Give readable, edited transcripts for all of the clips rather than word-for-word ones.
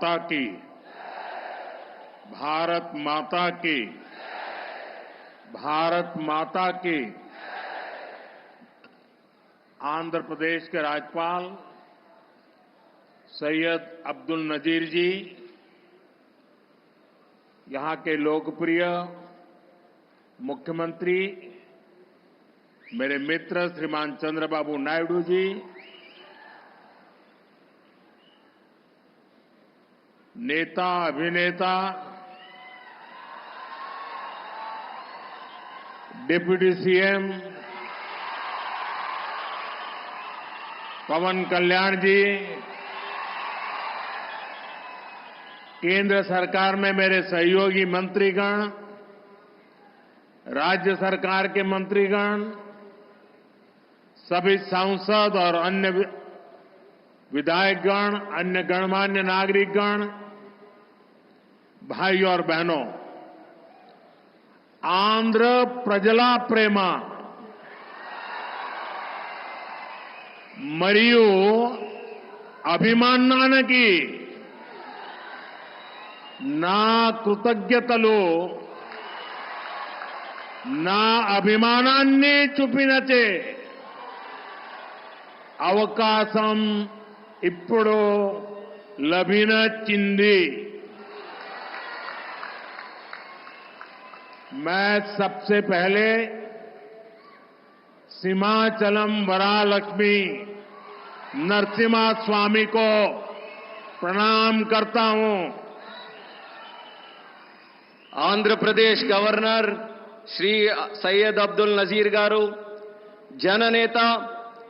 माता की, भारत माता की, भारत माता की। आंध्र प्रदेश के राज्यपाल सैयद अब्दुल नजीर जी, यहां के लोकप्रिय मुख्यमंत्री मेरे मित्र श्रीमान चंद्रबाबू नायडू जी, नेता अभिनेता डिप्टी सीएम पवन कल्याण जी, केंद्र सरकार में मेरे सहयोगी मंत्रीगण, राज्य सरकार के मंत्रीगण, सभी सांसद और अन्य विधायकगण, अन्य गणमान्य नागरिकगण, भाई और बहनों, आंध्र प्रजला प्रेम मरियु అభిమానానికి నా కృతజ్ఞతలు, నా అభిమానాన్ని చూపినచే అవకాశం ఇప్పుడు లభించింది। मैं सबसे पहले सीमाचलम वरालक्ष्मी नरसिम्हा स्वामी को प्रणाम करता हूं। आंध्र प्रदेश गवर्नर श्री सैयद अब्दुल नजीर गारू, जननेता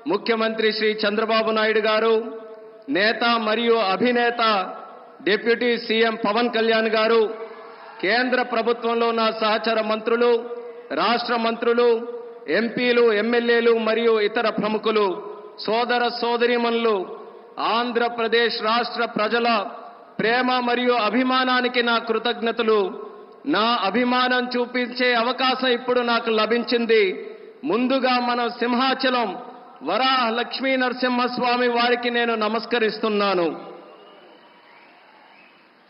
मुख्यमंत्री श्री चंद्रबाबु नायडू गारू, नेता मरियु अभिनेता डिप्यूटी सीएम पवन कल्याण गारू, కేంద్ర ప్రభుత్వంలో నా సహచర మంత్రులు, రాష్ట్ర మంత్రులు, ఎంపీలు, ఎమ్మెల్యేలు మరియు ఇతర ప్రముఖులు, సోదర సోదరీమణులు, ఆంధ్రప్రదేశ్ రాష్ట్ర ప్రజల ప్రేమ మరియు అభిమానానికి నా కృతజ్ఞతలు। నా అభిమానం చూపించే అవకాశం ఇప్పుడు నాకు లభించింది। ముందుగా మనం సింహాచలం వరాహ లక్ష్మీ నరసింహస్వామి వారికి నేను నమస్కరిస్తున్నాను।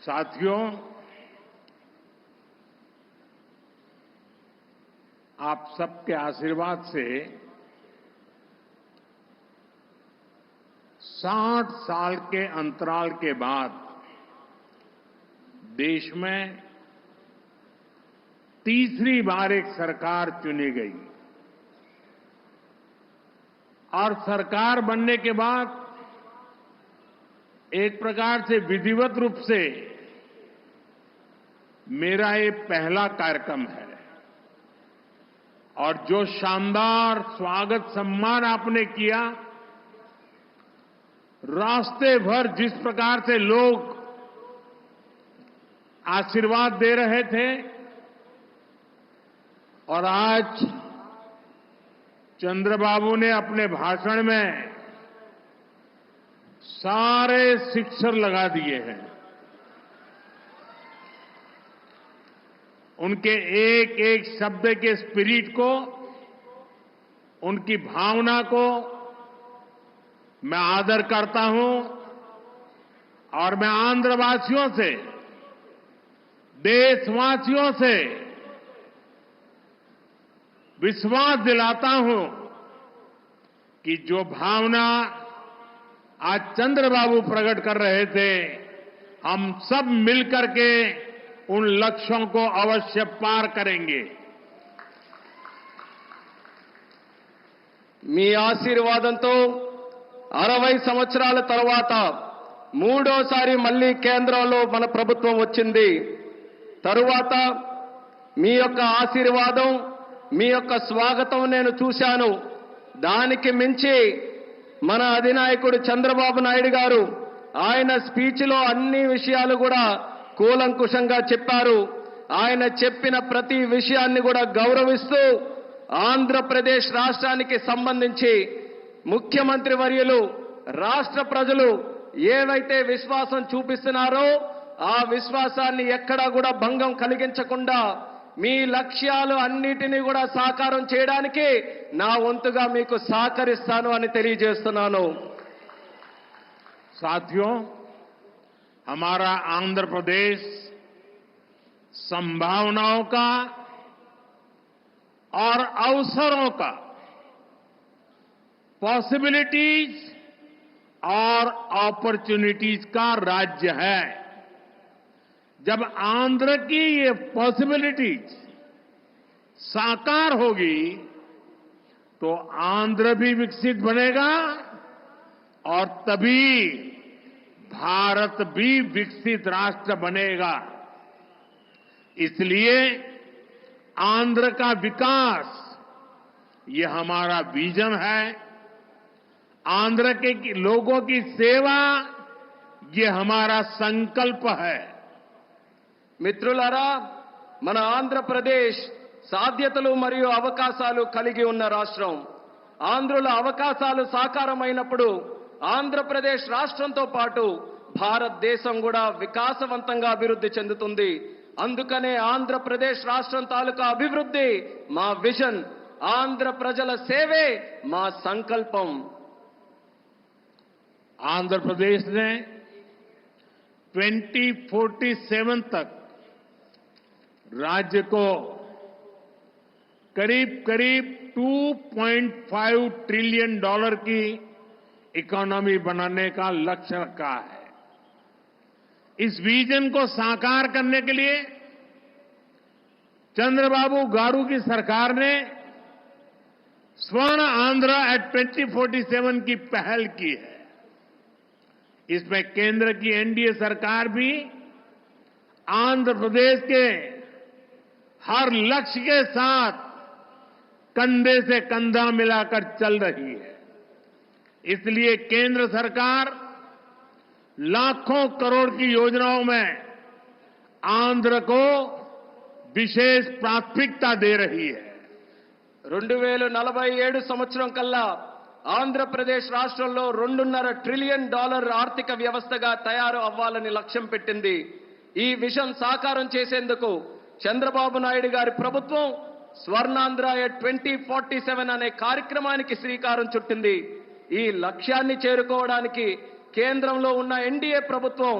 साथियों, आप सबके आशीर्वाद से 60 साल के अंतराल के बाद देश में तीसरी बार एक सरकार चुनी गई और सरकार बनने के बाद एक प्रकार से विधिवत रूप से मेरा ये पहला कार्यक्रम है और जो शानदार स्वागत सम्मान आपने किया, रास्ते भर जिस प्रकार से लोग आशीर्वाद दे रहे थे और आज चंद्रबाबू ने अपने भाषण में सारे शिक्षर लगा दिए हैं। उनके एक एक शब्द के स्पिरिट को, उनकी भावना को मैं आदर करता हूं और मैं आंध्रवासियों से, देशवासियों से विश्वास दिलाता हूं कि जो भावना आज चंद्रबाबू प्रकट कर रहे थे, हम सब मिलकर के उन लक्ष्यों को अवश्य पार करेंगे। మీ ఆశీర్వాదంతో 60 సంవత్సరాల తర్వాత మూడోసారి మళ్ళీ కేంద్రంలో మన ప్రభుత్వం వచ్చింది। తరువాత మీ యొక్క ఆశీర్వాదం, మీ యొక్క స్వాగతం నేను చూశాను। దానికి మించి మన అధినాయకుడు చంద్రబాబు నాయుడు గారు ఆయన స్పీచ్లో అన్ని విషయాలు కూడా కూలంకుషంగా చెప్పారు। ఆయన చెప్పిన ప్రతి విషయాన్ని కూడా గౌరవిస్తూ ఆంధ్రప్రదేశ్ రాష్ట్రానికి సంబంధించి ముఖ్యమంత్రి వర్యులు, రాష్ట్ర ప్రజలు ఏవైతే విశ్వాసం చూపిస్తున్నారో ఆ విశ్వాసాన్ని ఎక్కడా కూడా భంగం కలిగించకుండా మీ లక్ష్యాలు అన్నిటినీ కూడా సాకారం చేయడానికి నా వంతుగా మీకు సహకరిస్తాను అని తెలియజేస్తున్నాను। साथियों, हमारा आंध्र प्रदेश संभावनाओं का और अवसरों का, पॉसिबिलिटीज और अपॉर्चुनिटीज का राज्य है। जब आंध्र की ये पॉसिबिलिटीज साकार होगी तो आंध्र भी विकसित बनेगा और तभी भारत भी विकसित राष्ट्र बनेगा। इसलिए आंध्र का विकास ये हमारा विजन है। आंध्र के लोगों की सेवा ये हमारा संकल्प है। మిత్రులారా, మన ఆంధ్రప్రదేశ్ సాధ్యతలు మరియు అవకాశాలు కలిగి ఉన్న రాష్ట్రం. ఆంధ్రుల అవకాశాలు సాకారమైనప్పుడు ఆంధ్రప్రదేశ్ రాష్ట్రంతో పాటు భారతదేశం కూడా వికాసవంతంగా అభివృద్ధి చెందుతుంది. అందుకనే ఆంధ్రప్రదేశ్ రాష్ట్రం తాలూకా అభివృద్ధి మా విజన్, ఆంధ్ర ప్రజల సేవే మా సంకల్పం. आंध्र प्रदेश ने 2047 तक राज्य को करीब करीब $2.5 ट्रिलियन की इकोनॉमी बनाने का लक्ष्य रखा है। इस विजन को साकार करने के लिए चंद्रबाबू गारू की सरकार ने स्वर्ण आंध्र एट 2047 की पहल की है। इसमें केंद्र की एनडीए सरकार भी आंध्र प्रदेश के हर लक्ष्य के साथ कंधे से कंधा मिलाकर चल रही है। इसलिए केंद्र सरकार लाखों करोड़ की योजनाओं में आंध्र को विशेष प्राथमिकता दे रही है। 2047 సంవత్సరం కల్లా ఆంధ్రప్రదేశ్ రాష్ట్రంలో $2.5 ట్రిలియన్ ఆర్థిక వ్యవస్థగా తయారు అవ్వాలని లక్ష్యం పెట్టింది. ఈ విజన్ సాకారం చేసేందుకు చంద్రబాబు నాయుడు గారి ప్రభుత్వం స్వర్ణాంధ్ర 2047 అనే కార్యక్రమానికి శ్రీకారం చుట్టింది. ఈ లక్ష్యాన్ని చేరుకోవడానికి కేంద్రంలో ఉన్న ఎన్డీఏ ప్రభుత్వం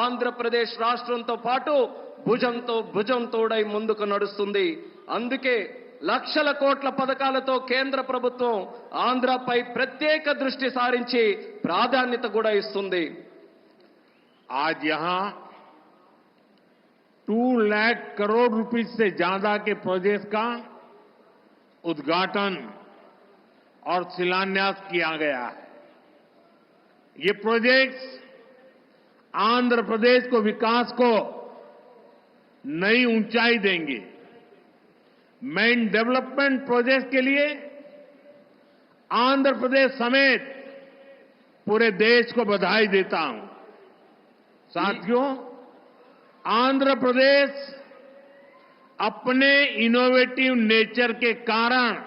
ఆంధ్రప్రదేశ్ రాష్ట్రంతో పాటు భుజంతో భుజం తోడై ముందుకు నడుస్తుంది. అందుకే లక్షల కోట్ల పథకాలతో కేంద్ర ప్రభుత్వం ఆంధ్రపై ప్రత్యేక దృష్టి సారించి ప్రాధాన్యత కూడా ఇస్తుంది. आज यहां 2 लाख करोड़ रुपए से ज्यादा के प्रोजेक्ट का उद्घाटन और शिलान्यास किया गया है। ये प्रोजेक्ट्स आंध्र प्रदेश को विकास को नई ऊंचाई देंगे। मैं इन डेवलपमेंट प्रोजेक्ट के लिए आंध्र प्रदेश समेत पूरे देश को बधाई देता हूं। साथियों, आंध्र प्रदेश अपने इनोवेटिव नेचर के कारण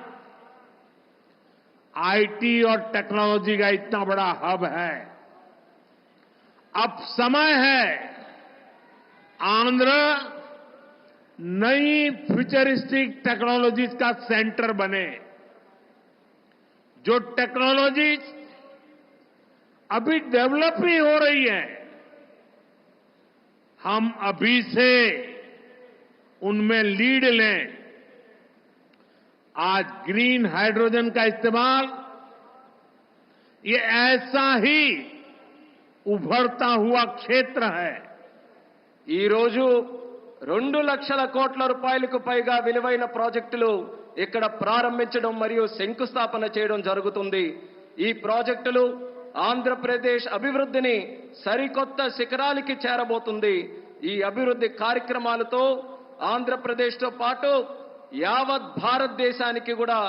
आईटी और टेक्नोलॉजी का इतना बड़ा हब है। अब समय है आंध्र नई फ्यूचरिस्टिक टेक्नोलॉजीज का सेंटर बने। जो टेक्नोलॉजीज अभी डेवलप ही हो रही है, हम अभी से उनमें लीड लें। आज ग्रीन हाइड्रोजन का इस्तेमाल ये ऐसा ही उभरता हुआ क्षेत्र है। ఈ రోజు 2 లక్షల కోట్ల రూపాయలకు పైగా విలువైన ప్రాజెక్టులు ఇక్కడ ప్రారంభించడం మరియు శంకుస్థాపన చేయడం జరుగుతుంది. ఈ ప్రాజెక్టులు ఆంధ్రప్రదేశ్ అభివృద్ధిని సరికొత్త శిఖరాలకి చేరబోతుంది. ఈ అభివృద్ధి కార్యక్రమాలతో ఆంధ్రప్రదేశ్తో పాటు యావత్ భారతదేశానికి కూడా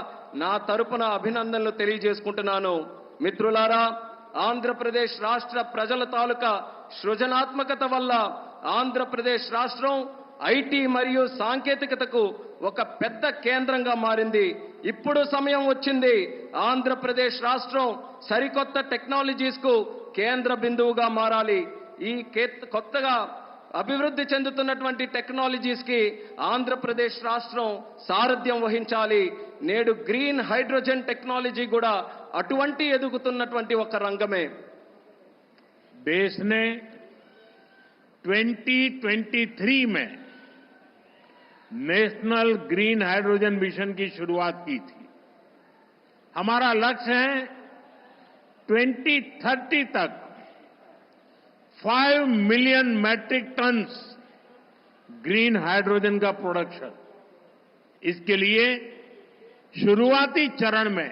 నా తరపున అభినందనలు తెలియజేసుకుంటున్నాను. మిత్రులారా, ఆంధ్రప్రదేశ్ రాష్ట్ర ప్రజల తాలూకా సృజనాత్మకత వల్ల ఆంధ్రప్రదేశ్ రాష్ట్రం ఐటీ మరియు సాంకేతికతకు ఒక పెద్ద కేంద్రంగా మారింది. ఇప్పుడు సమయం వచ్చింది ఆంధ్రప్రదేశ్ రాష్ట్రం సరికొత్త టెక్నాలజీస్ కు కేంద్ర బిందువుగా మారాలి. ఈ కొత్తగా అభివృద్ధి చెందుతున్నటువంటి టెక్నాలజీస్ కి ఆంధ్రప్రదేశ్ రాష్ట్రం సారథ్యం వహించాలి. నేడు గ్రీన్ హైడ్రోజన్ టెక్నాలజీ కూడా అటువంటి ఎదుగుతున్నటువంటి ఒక రంగమే. देश ने 2023 में नेशनल ग्रीन हाइड्रोजन मिशन की शुरुआत की थी। हमारा लक्ष्य है 2030 तक 5 million metric tons green hydrogen का प्रोडक्शन। इसके लिए शुरुआती चरण में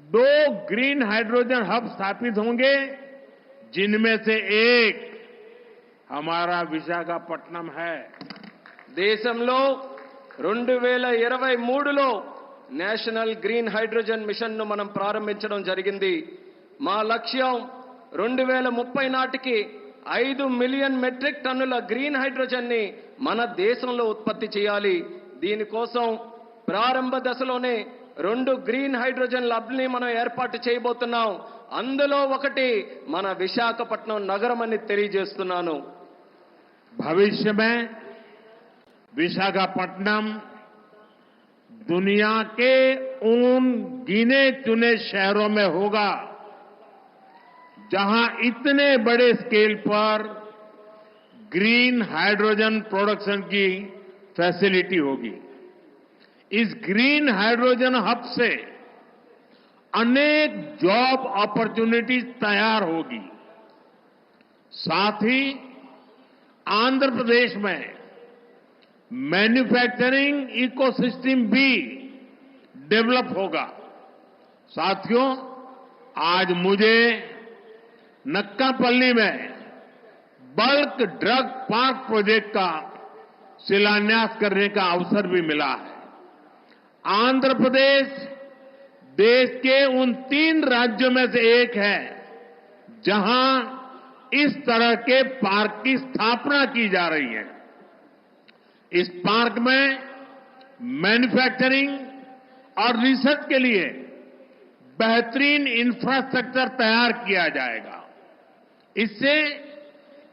2 ग्रीन हाइड्रोजन हब स्थापित होंगे, जिनमें से एक हमारा विशाखापट्टनम है। దేశంలో 2023లో నేషనల్ గ్రీన్ హైడ్రోజన్ మిషన్ ను మనం ప్రారంభించడం జరిగింది. మా లక్ష్యం 2030 నాటికి 5 మిలియన్ మెట్రిక్ టన్నుల గ్రీన్ హైడ్రోజన్ ని మన దేశంలో ఉత్పత్తి చేయాలి. దీనికోసం ప్రారంభ దశలోనే 2 గ్రీన్ హైడ్రోజన్ ల్యాబ్స్ ని మనం ఏర్పాటు చేయబోతున్నాం. అందులో ఒకటి మన విశాఖపట్నం నగరం అని తెలియజేస్తున్నాను. भविष्य में विशाखापट्टनम दुनिया के उन गिने चुने शहरों में होगा जहां इतने बड़े स्केल पर ग्रीन हाइड्रोजन प्रोडक्शन की फैसिलिटी होगी। इस ग्रीन हाइड्रोजन हब से अनेक जॉब अपॉर्चुनिटीज तैयार होगी। साथ ही आंध्र प्रदेश में मैन्युफैक्चरिंग इकोसिस्टम भी डेवलप होगा। साथियों, आज मुझे नक्कापल्ली में बल्क ड्रग पार्क प्रोजेक्ट का शिलान्यास करने का अवसर भी मिला है। आंध्र प्रदेश देश के उन 3 राज्यों में से एक है जहां इस तरह के पार्क की स्थापना की जा रही है। इस पार्क में मैन्युफैक्चरिंग और रिसर्च के लिए बेहतरीन इंफ्रास्ट्रक्चर तैयार किया जाएगा। इससे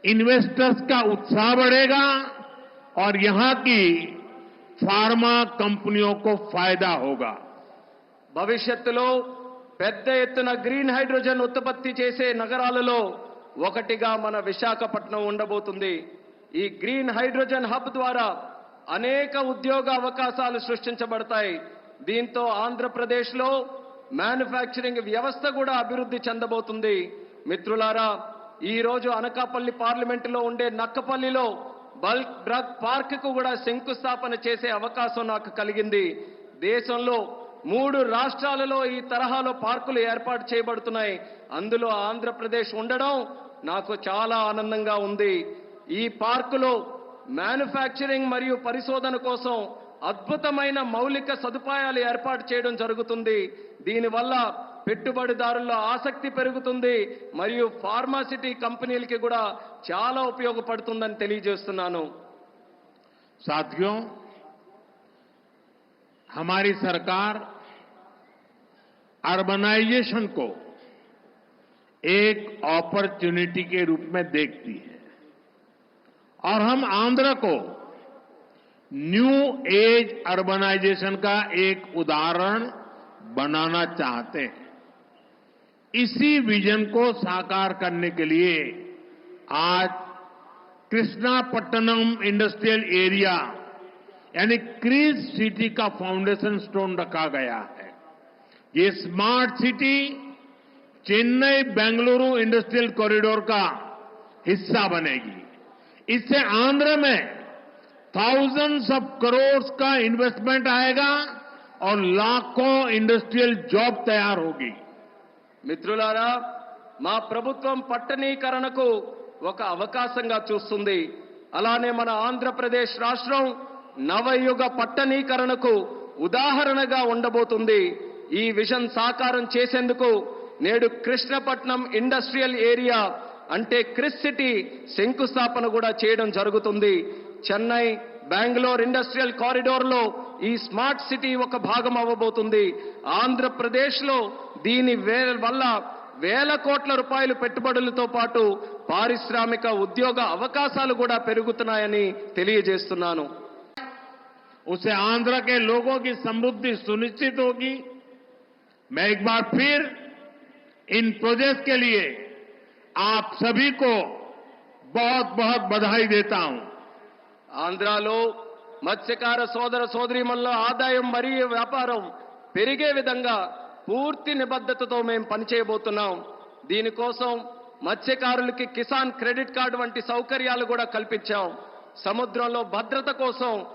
इन्वेस्टर्स का उत्साह बढ़ेगा और यहां की फार्मा कंपनियों को फायदा होगा। భవిష్యత్తులో పెద్ద ఎత్తున గ్రీన్ హైడ్రోజన్ ఉత్పత్తి చేసే నగరాలలో ఒకటిగా మన విశాఖపట్నం ఉండబోతుంది. ఈ గ్రీన్ హైడ్రోజన్ హబ్ ద్వారా అనేక ఉద్యోగ అవకాశాలు సృష్టించబడతాయి. దీంతో ఆంధ్రప్రదేశ్లో మ్యానుఫ్యాక్చరింగ్ వ్యవస్థ కూడా అభివృద్ధి చెందబోతుంది. మిత్రులారా, ఈ రోజు అనకాపల్లి పార్లమెంటులో ఉండే నక్కపల్లిలో బల్క్ డ్రగ్ పార్క్ కు కూడా శంకుస్థాపన చేసే అవకాశం నాకు కలిగింది. దేశంలో 3 రాష్ట్రాలలో ఈ తరహాలో పార్కులు ఏర్పాటు చేయబడుతున్నాయి. అందులో ఆంధ్రప్రదేశ్ ఉండడం నాకు చాలా ఆనందంగా ఉంది. ఈ పార్కులో మ్యానుఫ్యాక్చరింగ్ మరియు పరిశోధన కోసం అద్భుతమైన మౌలిక సదుపాయాలు ఏర్పాటు చేయడం జరుగుతుంది. దీనివల్ల పెట్టుబడిదారుల్లో ఆసక్తి పెరుగుతుంది మరియు ఫార్మాసిటీ కంపెనీలకి కూడా చాలా ఉపయోగపడుతుందని తెలియజేస్తున్నాను. साथियों, हमारी सरकार अर्बनाइजेशन को एक अपॉर्चुनिटी के रूप में देखती है और हम आंध्र को न्यू एज अर्बनाइजेशन का एक उदाहरण बनाना चाहते हैं। इसी विजन को साकार करने के लिए आज कृष्णापट्टनम इंडस्ट्रियल एरिया यानी क्रीज सिटी का फाउंडेशन स्टोन रखा गया है। ये smart city Chennai Bengaluru industrial corridor का हिस्सा बनेगी। इससे आंध्र में thousands ऑफ करोड़ का इन्वेस्टमेंट आएगा और लाखों इंडस्ट्रियल जॉब तैयार होगी। మిత్రులారా, మా ప్రభుత్వం పట్టణీకరణకు ఒక అవకాశంగా చూస్తుంది. అలానే మన ఆంధ్రప్రదేశ్ రాష్ట్రం నవయుగ పట్టణీకరణకు ఉదాహరణగా ఉండబోతుంది. ఈ విజన్ సాకారం చేసేందుకు నేడు కృష్ణపట్నం ఇండస్ట్రియల్ ఏరియా అంటే క్రిస్ సిటీ శంకుస్థాపన కూడా చేయడం జరుగుతుంది. చెన్నై బెంగళూరు ఇండస్ట్రియల్ కారిడార్ లో ఈ స్మార్ట్ సిటీ ఒక భాగం అవ్వబోతుంది. ఆంధ్రప్రదేశ్ లో దీని వల్ల వేల కోట్ల రూపాయల పెట్టుబడులతో పాటు పారిశ్రామిక ఉద్యోగ అవకాశాలు కూడా పెరుగుతున్నాయని తెలియజేస్తున్నాను. उससे आंध्र के लोगों की समृद्धि सुनिश्चित होगी। मैं एक बार फिर इन प्रोजेक्ट के लिए आप सभी को बहुत बहुत बधाई देता हूं। ఆంధ్రాలో మత్స్యకార సోదర సోదరీమణుల ఆదాయం మరియు వ్యాపారం పెరిగే విధంగా పూర్తి నిబద్ధతతో మేము పనిచేయబోతున్నాం. దీనికోసం మత్స్యకారులకి కిసాన్ క్రెడిట్ కార్డు వంటి సౌకర్యాలు కూడా కల్పించాం. సముద్రంలో భద్రత కోసం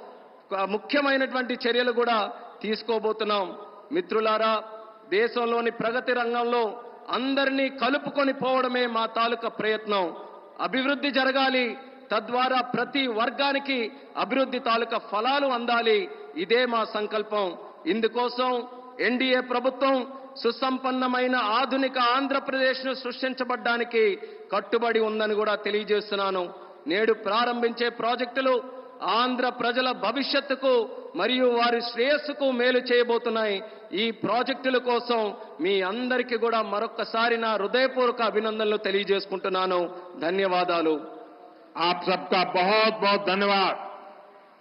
ముఖ్యమైనటువంటి చర్యలు కూడా తీసుకోబోతున్నాం. మిత్రులారా, దేశంలోని ప్రగతి రంగంలో అందరినీ కలుపుకొని పోవడమే మా తాలూకా ప్రయత్నం. అభివృద్ధి జరగాలి, తద్వారా ప్రతి వర్గానికి అభివృద్ధి తాలూకా ఫలాలు అందాలి. ఇదే మా సంకల్పం. ఇందుకోసం ఎన్డీఏ ప్రభుత్వం సుసంపన్నమైన ఆధునిక ఆంధ్రప్రదేశ్ను సృష్టించబడ్డానికి కట్టుబడి ఉందని కూడా తెలియజేస్తున్నాను. నేడు ప్రారంభించే ప్రాజెక్టులు ఆంధ్ర ప్రజల భవిష్యత్తుకు మరియు వారి శ్రేయస్సుకు మేలు చేయబోతున్నాయి. ఈ ప్రాజెక్టుల కోసం మీ అందరికీ కూడా మరొక్కసారి నా హృదయపూర్వక అభినందనలు తెలియజేసుకుంటున్నాను. ధన్యవాదాలు. आप सबका बहुत बहुत धन्यवाद.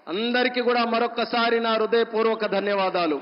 అందరికీ కూడా మరొక్కసారి నా హృదయపూర్వక ధన్యవాదాలు.